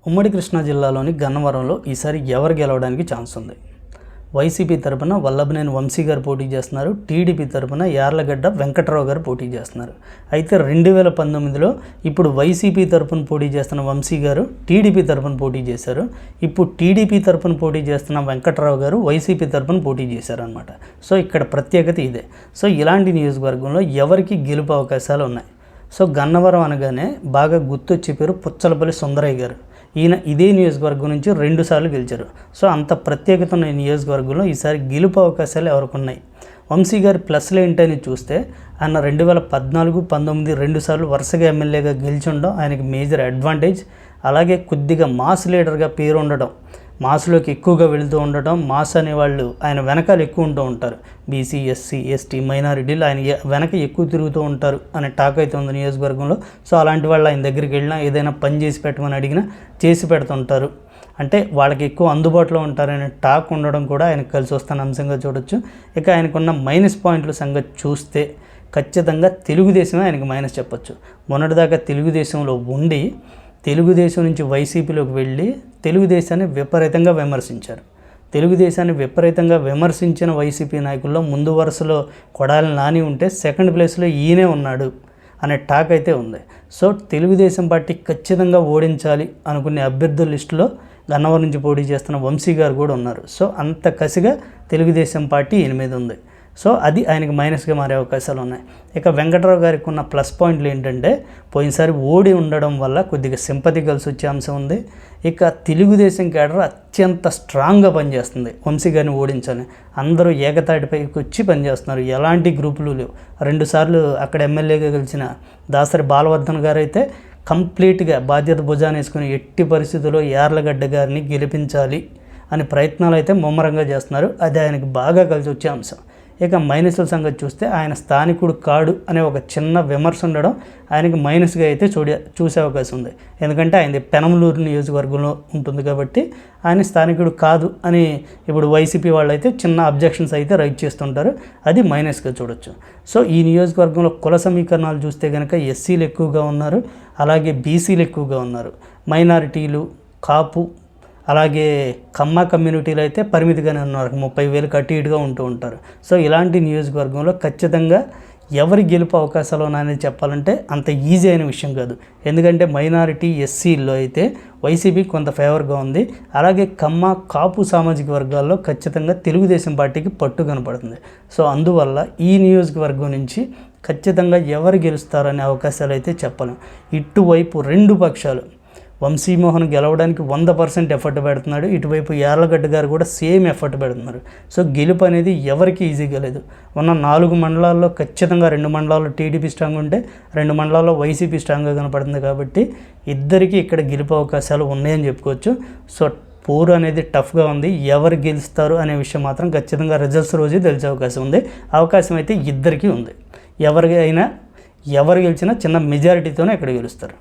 ఉమ్మడి కృష్ణా జిల్లాలోని గన్నవరంలో ఈసారి ఎవరు గెలవడానికి ఛాన్స్ ఉంది? వైసీపీ తరపున వల్లభనేని వంశీ గారు పోటీ చేస్తున్నారు. టీడీపీ తరపున యార్లగడ్డ వెంకట్రావు గారు పోటీ చేస్తున్నారు. అయితే 2019లో ఇప్పుడు వైసీపీ తరపున పోటీ చేస్తున్న వంశీ గారు టీడీపీ తరపున పోటీ చేశారు. ఇప్పుడు టీడీపీ తరపున పోటీ చేస్తున్న వెంకట్రావు గారు వైసీపీ తరపున పోటీ చేశారనమాట. సో ఇక్కడ ప్రత్యేకత ఇదే. సో ఇలాంటి నియోజకవర్గంలో ఎవరికి గెలుపు అవకాశాలు ఉన్నాయి? సో గన్నవరం అనగానే బాగా గుర్తొచ్చే పేరు పుచ్చలపల్లి సుందరయ్య గారు. ఈయన ఇదే నియోజకవర్గం నుంచి 2 సార్లు గెలిచారు. సో అంత ప్రత్యేకత ఉన్న నియోజకవర్గంలో ఈసారి గెలుపు అవకాశాలు ఎవరికి ఉన్నాయి? వంశీ గారి ప్లస్లు ఏంటని చూస్తే ఆయన 2014, 19 2 సార్లు వరుసగా ఎమ్మెల్యేగా గెలిచి ఉండడం ఆయనకి మేజర్ అడ్వాంటేజ్. అలాగే కొద్దిగా మాస్ లీడర్గా పేరు ఉండడం, మాస్లోకి ఎక్కువగా వెళుతూ ఉండటం, మాస్ అనేవాళ్ళు ఆయన వెనకాల ఎక్కువ ఉంటూ ఉంటారు. బీసీ, ఎస్సీ, ఎస్టీ, మైనారిటీలు ఆయన వెనక ఎక్కువ తిరుగుతూ ఉంటారు అనే టాక్ అయితే ఉంది నియోజకవర్గంలో. సో అలాంటి వాళ్ళు ఆయన దగ్గరికి వెళ్ళినా ఏదైనా పని చేసి పెట్టమని అడిగినా చేసి పెడుతుంటారు. అంటే వాళ్ళకి ఎక్కువ అందుబాటులో ఉంటారనే టాక్ ఉండడం కూడా ఆయనకు కలిసి వస్తున్న అంశంగా చూడొచ్చు. ఇక ఆయనకున్న మైనస్ పాయింట్ల సంగతి చూస్తే ఖచ్చితంగా తెలుగుదేశమే ఆయనకు మైనస్ చెప్పొచ్చు. మొన్నటిదాకా తెలుగుదేశంలో ఉండి తెలుగుదేశం నుంచి వైసీపీలోకి వెళ్ళి తెలుగుదేశాన్ని విపరీతంగా విమర్శించారు. తెలుగుదేశాన్ని విపరీతంగా విమర్శించిన వైసీపీ నాయకుల్లో ముందు వరుసలో కొడాలి నాని ఉంటే సెకండ్ ప్లేస్లో ఈయనే ఉన్నాడు అనే టాక్ అయితే ఉంది. సో తెలుగుదేశం పార్టీ ఖచ్చితంగా ఓడించాలి అనుకునే అభ్యర్థుల లిస్టులో గన్నవరం నుంచి పోటీ చేస్తున్న వంశీ గారు కూడా ఉన్నారు. సో అంత కసిగా తెలుగుదేశం పార్టీ ఈయన మీద ఉంది. సో అది ఆయనకి మైనస్గా మారే అవకాశాలు ఉన్నాయి. ఇక వెంకట్రావు గారికి ఉన్న ప్లస్ పాయింట్లు ఏంటంటే పోయినసారి ఓడి ఉండడం వల్ల కొద్దిగా సింపతి కలిసి వచ్చే అంశం ఉంది. ఇక తెలుగుదేశం కేడర్ అత్యంత స్ట్రాంగ్గా పనిచేస్తుంది. వంశీ గారిని ఓడించాలని అందరూ ఏకతాటిపైకి వచ్చి పనిచేస్తున్నారు. ఎలాంటి గ్రూపులు లేవు. 2 సార్లు అక్కడ ఎమ్మెల్యేగా గెలిచిన దాసరి బాలవర్ధన్ గారు అయితే కంప్లీట్గా బాధ్యత భుజాన వేసుకుని ఎట్టి పరిస్థితుల్లో యార్లగడ్డ గారిని గెలిపించాలి అనే ప్రయత్నాలు అయితే ముమ్మరంగా చేస్తున్నారు. అది ఆయనకు బాగా కలిసి వచ్చే అంశం. ఇక మైనస్ల సంగతి చూస్తే ఆయన స్థానికుడు కాడు అనే ఒక చిన్న విమర్శ ఉండడం ఆయనకి మైనస్గా అయితే చూసే అవకాశం ఉంది. ఎందుకంటే ఆయనది పెనమలూరు నియోజకవర్గంలో ఉంటుంది కాబట్టి ఆయన స్థానికుడు కాదు అని ఇప్పుడు వైసీపీ వాళ్ళు అయితే చిన్న అబ్జెక్షన్స్ అయితే రైట్ చేస్తుంటారు. అది మైనస్గా చూడొచ్చు. సో ఈ నియోజకవర్గంలో కుల సమీకరణాలు చూస్తే కనుక ఎస్సీలు ఎక్కువగా ఉన్నారు, అలాగే బీసీలు ఎక్కువగా ఉన్నారు. మైనారిటీలు, కాపు, అలాగే కమ్మ కమ్యూనిటీలు అయితే పరిమితిగానే ఉన్నారు. 30,000 అటు ఇటుగా ఉంటూ ఉంటారు. సో ఇలాంటి నియోజకవర్గంలో ఖచ్చితంగా ఎవరి గెలుపు అవకాశాలు ఉన్నాయని చెప్పాలంటే అంత ఈజీ అయిన విషయం కాదు. ఎందుకంటే మైనారిటీ, ఎస్సీల్లో అయితే వైసీపీ కొంత ఫేవర్గా ఉంది. అలాగే కమ్మ, కాపు సామాజిక వర్గాల్లో ఖచ్చితంగా తెలుగుదేశం పార్టీకి పట్టు కనపడుతుంది. సో అందువల్ల ఈ నియోజకవర్గం నుంచి ఖచ్చితంగా ఎవరు గెలుస్తారనే అవకాశాలు అయితే చెప్పలేం. ఇటువైపు 2 పక్షాలు వంశీమోహన్ గెలవడానికి 100% ఎఫర్ట్ పెడుతున్నాడు. ఇటువైపు యార్లగడ్డ గారు కూడా సేమ్ ఎఫర్ట్ పెడుతున్నారు. సో గెలుపు అనేది ఎవరికి ఈజీగా లేదు. ఉన్న 4 మండలాల్లో ఖచ్చితంగా 2 మండలాల్లో టీడీపీ స్ట్రాంగ్ ఉంటే 2 మండలాల్లో వైసీపీ స్ట్రాంగ్గా కనపడుతుంది. కాబట్టి ఇద్దరికీ ఇక్కడ గెలుపు అవకాశాలు ఉన్నాయని చెప్పుకోవచ్చు. సో పోరు అనేది టఫ్గా ఉంది. ఎవరు గెలుస్తారు అనే విషయం మాత్రం ఖచ్చితంగా రిజల్ట్స్ రోజు తెలిసే అవకాశం ఉంది. అవకాశం అయితే ఇద్దరికీ ఉంది. ఎవరు గెలిచినా చిన్న మెజారిటీతోనే ఇక్కడ గెలుస్తారు.